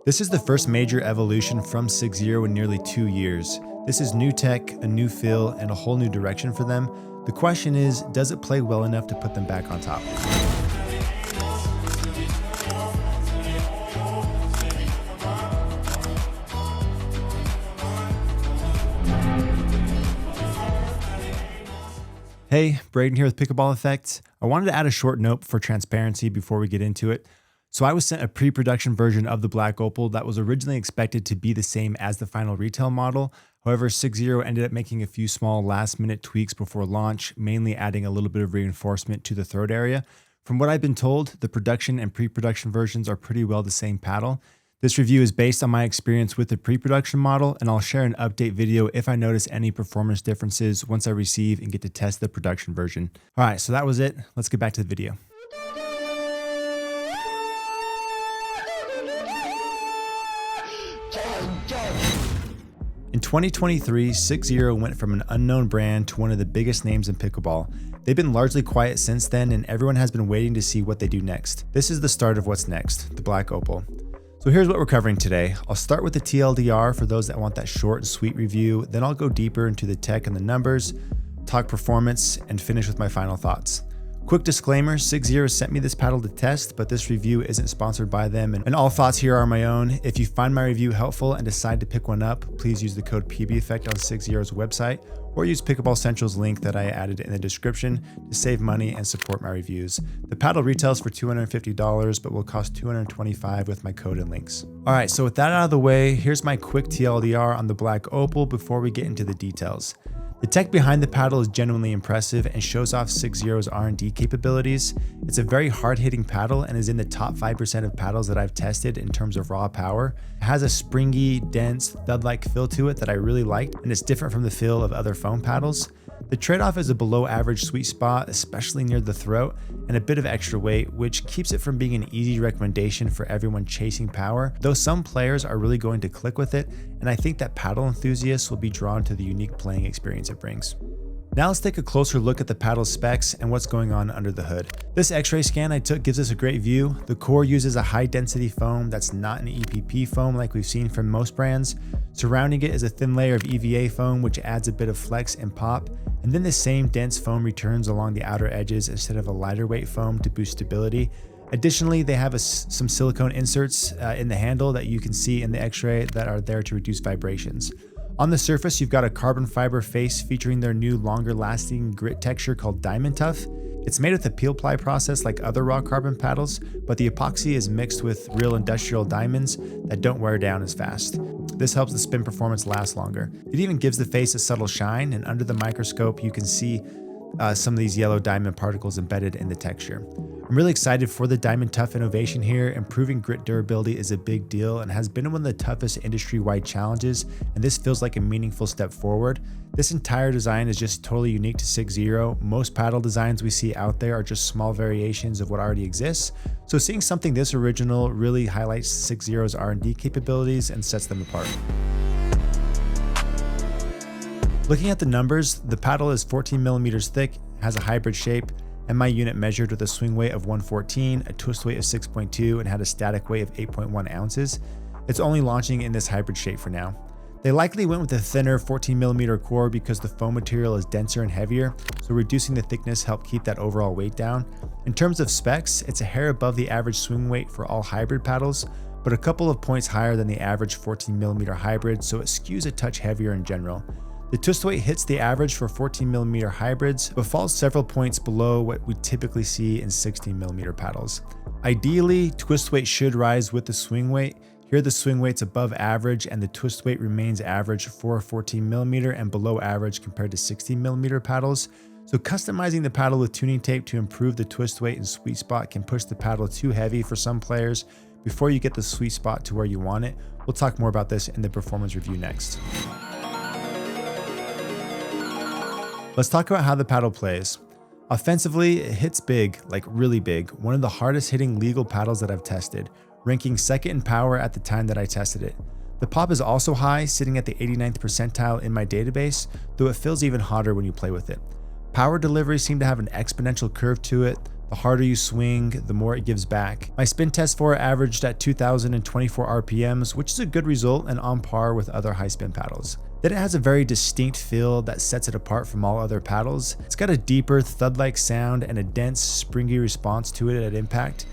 This is the first major evolution from 6.0 in nearly 2 years. This is new tech, a new feel, and a whole new direction for them. The question is, does it play well enough to put them back on top? Hey, Braden here with Pickleball Effect. I wanted to add a short note for transparency before we get into it. So I was sent a pre-production version of the Black Opal that was originally expected to be the same as the final retail model. However, 6.0 ended up making a few small last-minute tweaks before launch, mainly adding a little bit of reinforcement to the throat area. From what I've been told, the production and pre-production versions are pretty well the same paddle. This review is based on my experience with the pre-production model, and I'll share an update video if I notice any performance differences once I receive and get to test the production version. All right, so that was it. Let's get back to the video. In 2023, 6.0 went from an unknown brand to one of the biggest names in pickleball. They've been largely quiet since then, and everyone has been waiting to see what they do next. This is the start of what's next, the Black Opal. So here's what we're covering today. I'll start with the TLDR for those that want that short and sweet review, then I'll go deeper into the tech and the numbers, talk performance, and finish with my final thoughts. Quick disclaimer, 6.0 sent me this paddle to test, but this review isn't sponsored by them, and all thoughts here are my own. If you find my review helpful and decide to pick one up, please use the code PBEffect on 6.0's website, or use Pickleball Central's link that I added in the description to save money and support my reviews. The paddle retails for $250, but will cost $225 with my code and links. All right, so with that out of the way, here's my quick TLDR on the Black Opal before we get into the details. The tech behind the paddle is genuinely impressive and shows off 6.0's R&D capabilities. It's a very hard-hitting paddle and is in the top 5% of paddles that I've tested in terms of raw power. It has a springy, dense, thud-like feel to it that I really liked, and it's different from the feel of other foam paddles. The trade-off is a below-average sweet spot, especially near the throat, and a bit of extra weight, which keeps it from being an easy recommendation for everyone chasing power, though some players are really going to click with it, and I think that paddle enthusiasts will be drawn to the unique playing experience it brings. Now let's take a closer look at the paddle specs and what's going on under the hood. This x-ray scan I took gives us a great view. The core uses a high density foam that's not an EPP foam like we've seen from most brands. Surrounding it is a thin layer of EVA foam which adds a bit of flex and pop, and then the same dense foam returns along the outer edges instead of a lighter weight foam to boost stability. Additionally, they have some silicone inserts in the handle that you can see in the x-ray that are there to reduce vibrations. On the surface, you've got a carbon fiber face featuring their new longer lasting grit texture called Diamond Tough. It's made with a peel ply process like other raw carbon paddles, but the epoxy is mixed with real industrial diamonds that don't wear down as fast. This helps the spin performance last longer. It even gives the face a subtle shine, and under the microscope you can see some of these yellow diamond particles embedded in the texture. I'm really excited for the Diamond Tough innovation here. Improving grit durability is a big deal and has been one of the toughest industry-wide challenges, and this feels like a meaningful step forward. This entire design is just totally unique to 6.0. Most paddle designs we see out there are just small variations of what already exists, so seeing something this original really highlights 6.0's R&D capabilities and sets them apart. Looking at the numbers, the paddle is 14 millimeters thick, has a hybrid shape, and my unit measured with a swing weight of 114, a twist weight of 6.2, and had a static weight of 8.1 ounces. It's only launching in this hybrid shape for now. They likely went with a thinner 14 millimeter core because the foam material is denser and heavier, so reducing the thickness helped keep that overall weight down. In terms of specs, it's a hair above the average swing weight for all hybrid paddles, but a couple of points higher than the average 14 millimeter hybrid, so it skews a touch heavier in general. The twist weight hits the average for 14mm hybrids, but falls several points below what we typically see in 16mm paddles. Ideally, twist weight should rise with the swing weight. Here the swing weight's above average and the twist weight remains average for 14mm and below average compared to 16mm paddles. So customizing the paddle with tuning tape to improve the twist weight and sweet spot can push the paddle too heavy for some players before you get the sweet spot to where you want it. We'll talk more about this in the performance review next. Let's talk about how the paddle plays. Offensively, it hits big, like really big, one of the hardest hitting legal paddles that I've tested, ranking second in power at the time that I tested it. The pop is also high, sitting at the 89th percentile in my database, though it feels even hotter when you play with it. Power delivery seemed to have an exponential curve to it. The harder you swing, the more it gives back. My spin test for it averaged at 2,024 RPMs, which is a good result and on par with other high spin paddles. Then it has a very distinct feel that sets it apart from all other paddles. It's got a deeper thud-like sound and a dense, springy response to it at impact.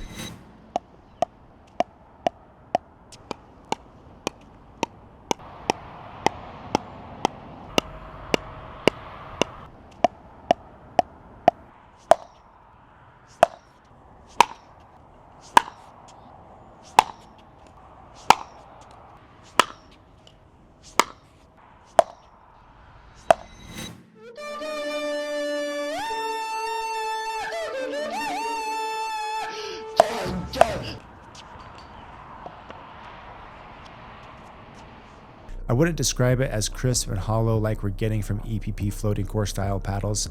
I wouldn't describe it as crisp and hollow like we're getting from EPP floating core style paddles.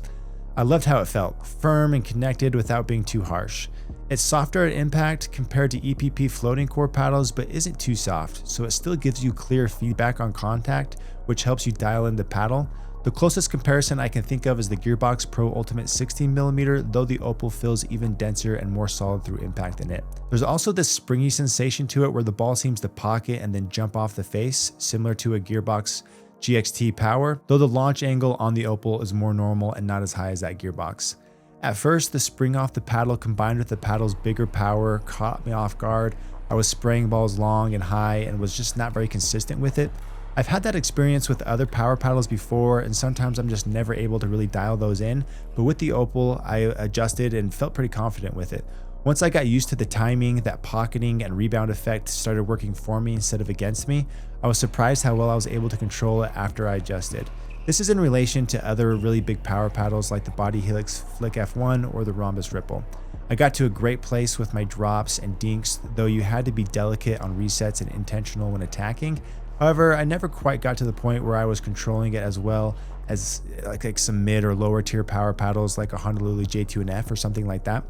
I loved how it felt, firm and connected without being too harsh. It's softer at impact compared to EPP floating core paddles, but isn't too soft, so it still gives you clear feedback on contact, which helps you dial in the paddle. The closest comparison I can think of is the Gearbox Pro Ultimate 16mm, though the Opal feels even denser and more solid through impact than it. There's also this springy sensation to it where the ball seems to pocket and then jump off the face, similar to a Gearbox GXT Power, though the launch angle on the Opal is more normal and not as high as that Gearbox. At first, the spring off the paddle combined with the paddle's bigger power caught me off guard. I was spraying balls long and high and was just not very consistent with it. I've had that experience with other power paddles before, and sometimes I'm just never able to really dial those in, but with the Opal, I adjusted and felt pretty confident with it. Once I got used to the timing, that pocketing and rebound effect started working for me instead of against me, I was surprised how well I was able to control it after I adjusted. This is in relation to other really big power paddles like the Body Helix Flick F1 or the Rhombus Ripple. I got to a great place with my drops and dinks, though you had to be delicate on resets and intentional when attacking. However, I never quite got to the point where I was controlling it as well as like some mid or lower tier power paddles like a Honolulu J2NF or something like that.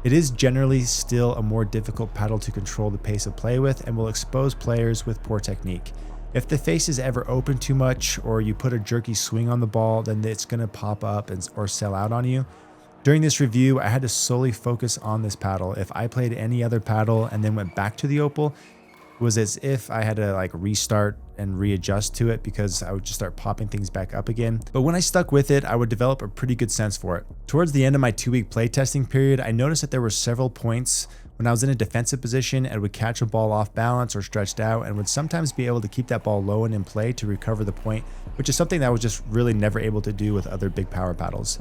It is generally still a more difficult paddle to control the pace of play with and will expose players with poor technique. If the face is ever open too much or you put a jerky swing on the ball, then it's going to pop up or sell out on you. During this review, I had to solely focus on this paddle. If I played any other paddle and then went back to the Opal, it was as if I had to restart and readjust to it because I would just start popping things back up again. But when I stuck with it, I would develop a pretty good sense for it. Towards the end of my 2-week playtesting period, I noticed that there were several points when I was in a defensive position and would catch a ball off balance or stretched out and would sometimes be able to keep that ball low and in play to recover the point, which is something that I was just really never able to do with other big power paddles.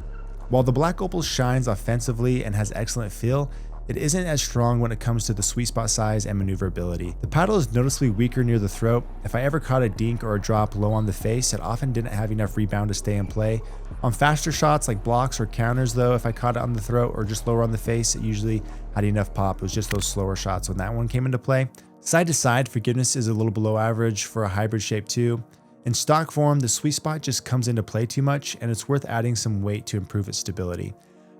While the Black Opal shines offensively and has excellent feel, it isn't as strong when it comes to the sweet spot size and maneuverability. The paddle is noticeably weaker near the throat. If I ever caught a dink or a drop low on the face, it often didn't have enough rebound to stay in play. On faster shots like blocks or counters though, if I caught it on the throat or just lower on the face, it usually had enough pop. It was just those slower shots when that one came into play. Side to side, forgiveness is a little below average for a hybrid shape too. In stock form, the sweet spot just comes into play too much and it's worth adding some weight to improve its stability.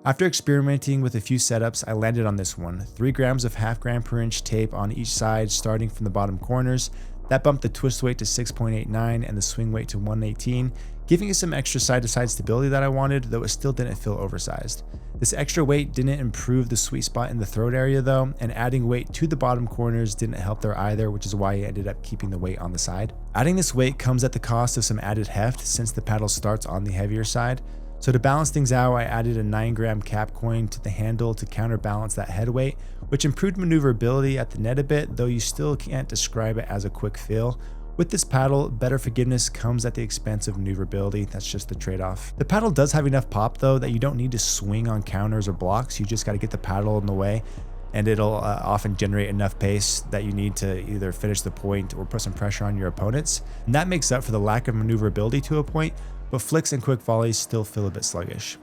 After experimenting with a few setups, I landed on this one. 3 grams of 0.5 gram per inch tape on each side starting from the bottom corners. That bumped the twist weight to 6.89 and the swing weight to 118, giving it some extra side-to-side stability that I wanted, though it still didn't feel oversized. This extra weight didn't improve the sweet spot in the throat area though, and adding weight to the bottom corners didn't help there either, which is why I ended up keeping the weight on the side. Adding this weight comes at the cost of some added heft since the paddle starts on the heavier side. So to balance things out, I added a 9 gram cap coin to the handle to counterbalance that head weight, which improved maneuverability at the net a bit, though you still can't describe it as a quick feel. With this paddle, better forgiveness comes at the expense of maneuverability. That's just the trade-off. The paddle does have enough pop though that you don't need to swing on counters or blocks. You just got to get the paddle in the way and it'll often generate enough pace that you need to either finish the point or put some pressure on your opponents. And that makes up for the lack of maneuverability to a point, but flicks and quick volleys still feel a bit sluggish.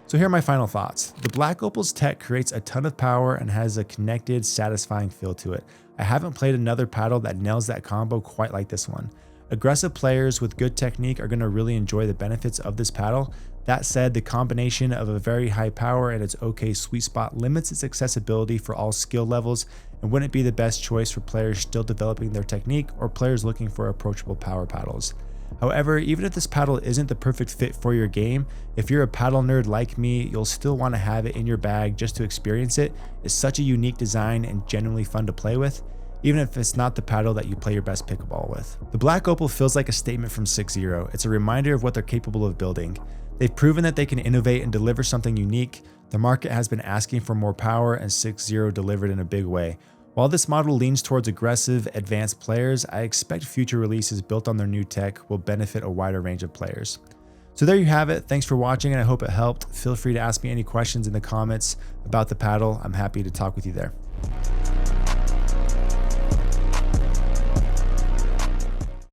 So here are my final thoughts. The Black Opal's tech creates a ton of power and has a connected, satisfying feel to it. I haven't played another paddle that nails that combo quite like this one. Aggressive players with good technique are going to really enjoy the benefits of this paddle. That said, the combination of a very high power and its okay sweet spot limits its accessibility for all skill levels and wouldn't be the best choice for players still developing their technique or players looking for approachable power paddles. However, even if this paddle isn't the perfect fit for your game, if you're a paddle nerd like me, you'll still want to have it in your bag just to experience it. It's such a unique design and genuinely fun to play with, even if it's not the paddle that you play your best pickleball with. The Black Opal feels like a statement from 6-0. It's a reminder of what they're capable of building. They've proven that they can innovate and deliver something unique. The market has been asking for more power, and 6-0 delivered in a big way. While this model leans towards aggressive, advanced players, I expect future releases built on their new tech will benefit a wider range of players. So there you have it. Thanks for watching, and I hope it helped. Feel free to ask me any questions in the comments about the paddle. I'm happy to talk with you there.